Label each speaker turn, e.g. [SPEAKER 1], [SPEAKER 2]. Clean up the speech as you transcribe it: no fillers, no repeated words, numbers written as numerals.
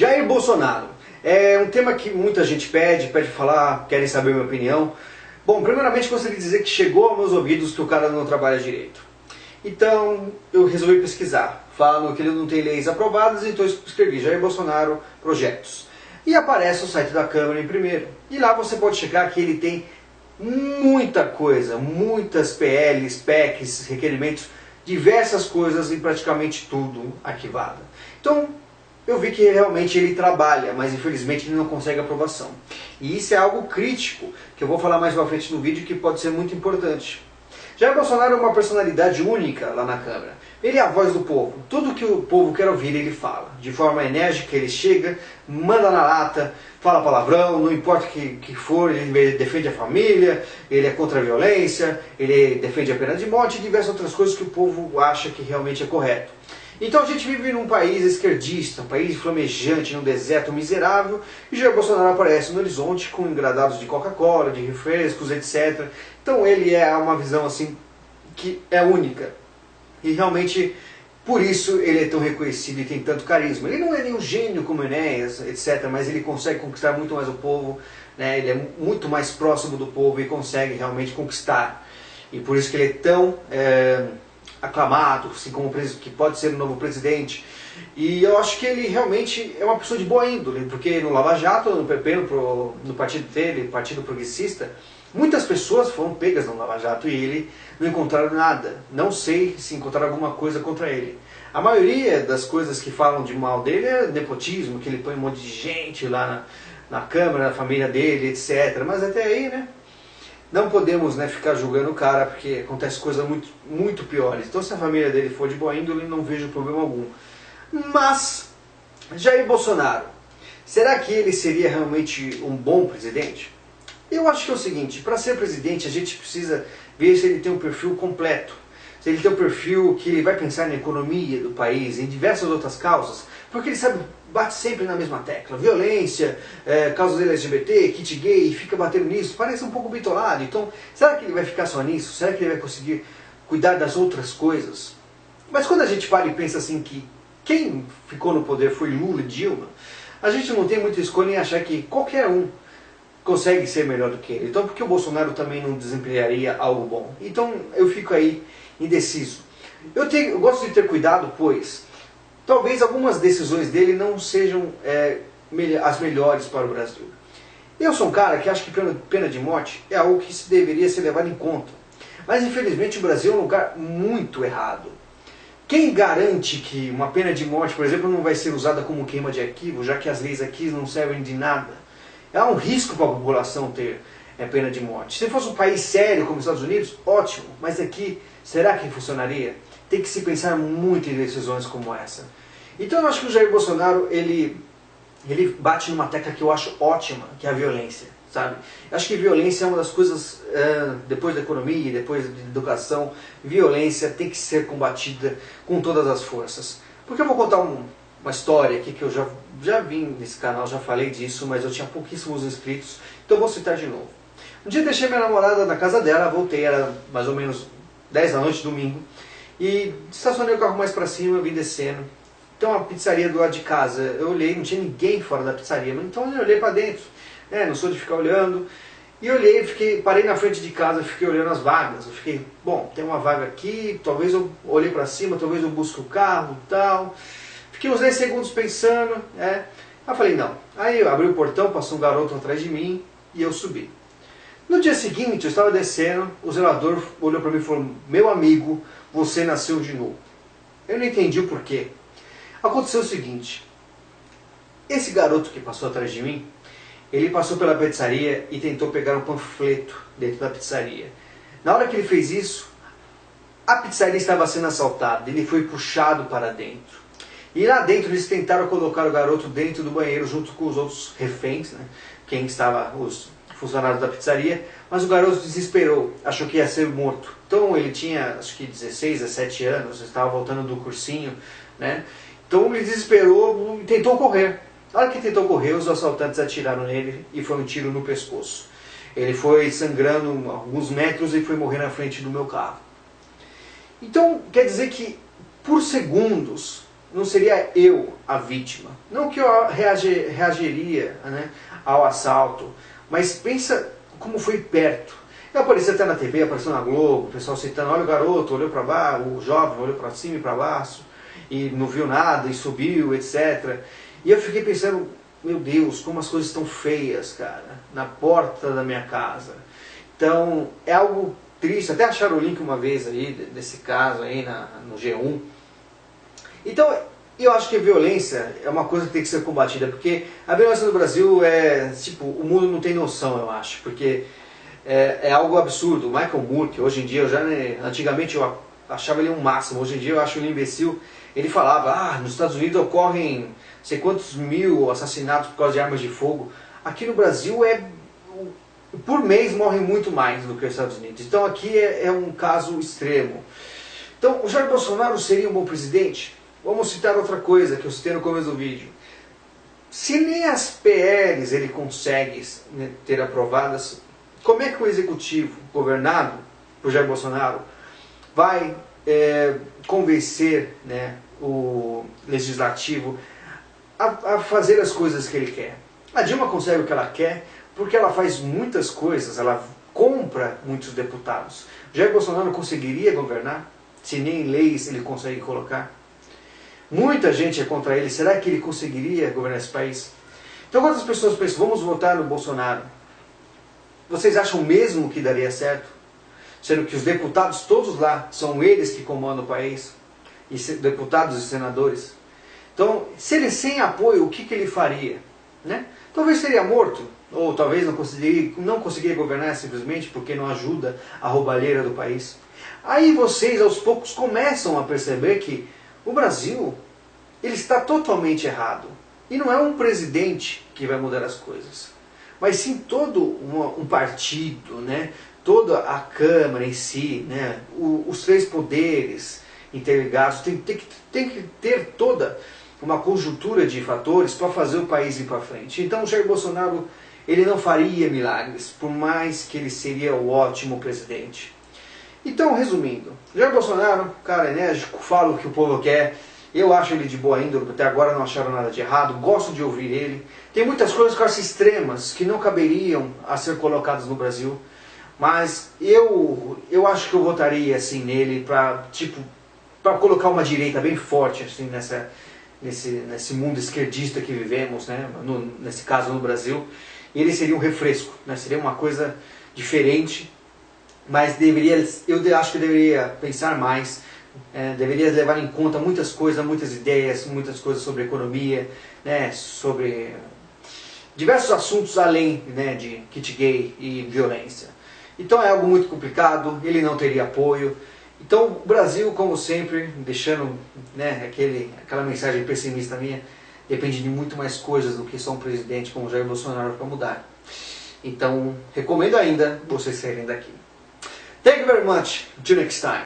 [SPEAKER 1] Jair Bolsonaro. É um tema que muita gente pede para falar, querem saber a minha opinião. Bom, primeiramente gostaria de dizer que chegou aos meus ouvidos que o cara não trabalha direito. Então eu resolvi pesquisar. Falam que ele não tem leis aprovadas, então eu escrevi Jair Bolsonaro Projetos. E aparece o site da Câmara em primeiro. E lá você pode checar que ele tem muita coisa, muitas PLs, PECs, requerimentos, diversas coisas e praticamente tudo arquivado. Então eu vi que realmente ele trabalha, mas infelizmente ele não consegue aprovação. E isso é algo crítico, que eu vou falar mais pra frente no vídeo, que pode ser muito importante. Jair Bolsonaro é uma personalidade única lá na Câmara. Ele é a voz do povo. Tudo que o povo quer ouvir, ele fala. De forma enérgica, ele chega, manda na lata, fala palavrão, não importa o que for, ele defende a família, ele é contra a violência, ele defende a pena de morte e diversas outras coisas que o povo acha que realmente é correto. Então a gente vive num país esquerdista, um país flamejante, num deserto miserável, e Jair Bolsonaro aparece no horizonte com engradados de Coca-Cola, de refrescos, etc. Então ele é uma visão assim que é única. E realmente, por isso ele é tão reconhecido e tem tanto carisma. Ele não é nenhum gênio como Enéas, etc., mas ele consegue conquistar muito mais o povo, né? Ele é muito mais próximo do povo e consegue realmente conquistar. E por isso que ele é tão aclamado, assim como que pode ser o novo presidente. E eu acho que ele realmente é uma pessoa de boa índole, porque no Lava Jato, no PP, no partido dele, Partido Progressista, muitas pessoas foram pegas no Lava Jato e ele não encontraram nada. Não sei se encontraram alguma coisa contra ele. A maioria das coisas que falam de mal dele é nepotismo, que ele põe um monte de gente lá na Câmara, na família dele, etc. Mas até aí, né? Não podemos, né, ficar julgando o cara, porque acontece coisas muito piores. Então se a família dele for de boa índole, não vejo problema algum. Mas, Jair Bolsonaro, será que ele seria realmente um bom presidente? Eu acho que é o seguinte, para ser presidente a gente precisa ver se ele tem um perfil completo. Se ele tem um perfil que ele vai pensar na economia do país, em diversas outras causas, porque ele sabe, bate sempre na mesma tecla. Violência, causas LGBT, kit gay, e fica batendo nisso, parece um pouco bitolado. Então, será que ele vai ficar só nisso? Será que ele vai conseguir cuidar das outras coisas? Mas quando a gente para e pensa assim que quem ficou no poder foi Lula e Dilma, a gente não tem muita escolha em achar que qualquer um consegue ser melhor do que ele. Então por que o Bolsonaro também não desempenharia algo bom? Então eu fico aí indeciso. Eu gosto de ter cuidado, pois talvez algumas decisões dele não sejam as melhores para o Brasil. Eu sou um cara que acha que pena de morte é algo que deveria ser levado em conta. Mas infelizmente o Brasil é um lugar muito errado. Quem garante que uma pena de morte, por exemplo, não vai ser usada como queima de arquivo, já que as leis aqui não servem de nada? É um risco para a população ter pena de morte. Se fosse um país sério como os Estados Unidos, ótimo. Mas aqui, será que funcionaria? Tem que se pensar muito em decisões como essa. Então eu acho que o Jair Bolsonaro, ele bate numa tecla que eu acho ótima, que é a violência, sabe? Eu acho que violência é uma das coisas, depois da economia, depois da educação, violência tem que ser combatida com todas as forças. Porque eu vou contar uma história aqui que eu já vim nesse canal, já falei disso, mas eu tinha pouquíssimos inscritos, então eu vou citar de novo. Um dia eu deixei minha namorada na casa dela, voltei, era mais ou menos 10 da noite, domingo, e estacionei o carro mais pra cima, vim descendo. Então a pizzaria do lado de casa, eu olhei, não tinha ninguém fora da pizzaria, mas então eu olhei pra dentro, não sou de ficar olhando, e olhei, parei na frente de casa, fiquei olhando as vagas, eu fiquei, bom, tem uma vaga aqui, talvez eu olhei pra cima, talvez eu busque o carro e tal. Fiquei uns 10 segundos pensando, Aí eu falei, não. Aí eu abri o portão, passou um garoto atrás de mim e eu subi. No dia seguinte, eu estava descendo, o zelador olhou para mim e falou, meu amigo, você nasceu de novo. Eu não entendi o porquê. Aconteceu o seguinte, esse garoto que passou atrás de mim, ele passou pela pizzaria e tentou pegar um panfleto dentro da pizzaria. Na hora que ele fez isso, a pizzaria estava sendo assaltada, ele foi puxado para dentro. E lá dentro eles tentaram colocar o garoto dentro do banheiro junto com os outros reféns, né? Quem estava, os funcionários da pizzaria, mas o garoto desesperou, achou que ia ser morto. Então ele tinha, acho que 16, 17 anos, estava voltando do cursinho, né? Então ele desesperou e tentou correr. Na hora que tentou correr, os assaltantes atiraram nele e foi um tiro no pescoço. Ele foi sangrando alguns metros e foi morrer na frente do meu carro. Então quer dizer que por segundos não seria eu a vítima. Não que eu reagiria, né, ao assalto, mas pensa como foi perto. Eu apareci até na TV, apareceu na Globo, o pessoal citando, olha o garoto, olhou para baixo, o jovem olhou para cima e para baixo, e não viu nada, e subiu, etc. E eu fiquei pensando, meu Deus, como as coisas estão feias, cara, na porta da minha casa. Então, é algo triste, até acharam o link uma vez aí, desse caso aí no G1. Então, eu acho que a violência é uma coisa que tem que ser combatida, porque a violência no Brasil é, tipo, o mundo não tem noção, eu acho, porque é algo absurdo. O Michael Moore, que hoje em dia, antigamente eu achava ele um máximo, hoje em dia eu acho ele um imbecil. Ele falava, nos Estados Unidos ocorrem não sei quantos mil assassinatos por causa de armas de fogo. Aqui no Brasil, por mês morrem muito mais do que os Estados Unidos. Então aqui é um caso extremo. Então, o Jair Bolsonaro seria um bom presidente? Vamos citar outra coisa que eu citei no começo do vídeo. Se nem as PLs ele consegue, né, ter aprovadas, como é que o executivo, governado por Jair Bolsonaro, vai convencer, né, o legislativo a fazer as coisas que ele quer? A Dilma consegue o que ela quer porque ela faz muitas coisas, ela compra muitos deputados. Jair Bolsonaro conseguiria governar se nem leis ele consegue colocar? Muita gente é contra ele. Será que ele conseguiria governar esse país? Então, quando as pessoas pensam, vamos votar no Bolsonaro, vocês acham mesmo que daria certo? Sendo que os deputados todos lá, são eles que comandam o país, e deputados e senadores. Então, se ele sem apoio, o que ele faria? Né? Talvez seria morto, ou talvez não conseguiria governar simplesmente porque não ajuda a roubalheira do país. Aí vocês, aos poucos, começam a perceber que o Brasil, ele está totalmente errado. E não é um presidente que vai mudar as coisas, mas sim todo um partido, né? Toda a Câmara em si, né? Os três poderes interligados, tem que ter toda uma conjuntura de fatores para fazer o país ir para frente. Então o Jair Bolsonaro, ele não faria milagres, por mais que ele seria o ótimo presidente. Então, resumindo, Jair Bolsonaro, cara enérgico, fala o que o povo quer, eu acho ele de boa índole, até agora não acharam nada de errado, gosto de ouvir ele. Tem muitas coisas que eu acho extremas, que não caberiam a ser colocadas no Brasil, mas eu acho que eu votaria assim nele para colocar uma direita bem forte assim, nesse mundo esquerdista que vivemos, né? Nesse caso no Brasil. Ele seria um refresco, né? Seria uma coisa diferente, mas eu acho que deveria pensar mais, deveria levar em conta muitas coisas, muitas ideias, muitas coisas sobre economia, né? Sobre diversos assuntos além, né, de kit gay e violência. Então é algo muito complicado, ele não teria apoio. Então o Brasil, como sempre, deixando, né, aquela mensagem pessimista minha, depende de muito mais coisas do que só um presidente como Jair Bolsonaro para mudar. Então recomendo ainda vocês saírem daqui. Thank you very much. Until next time.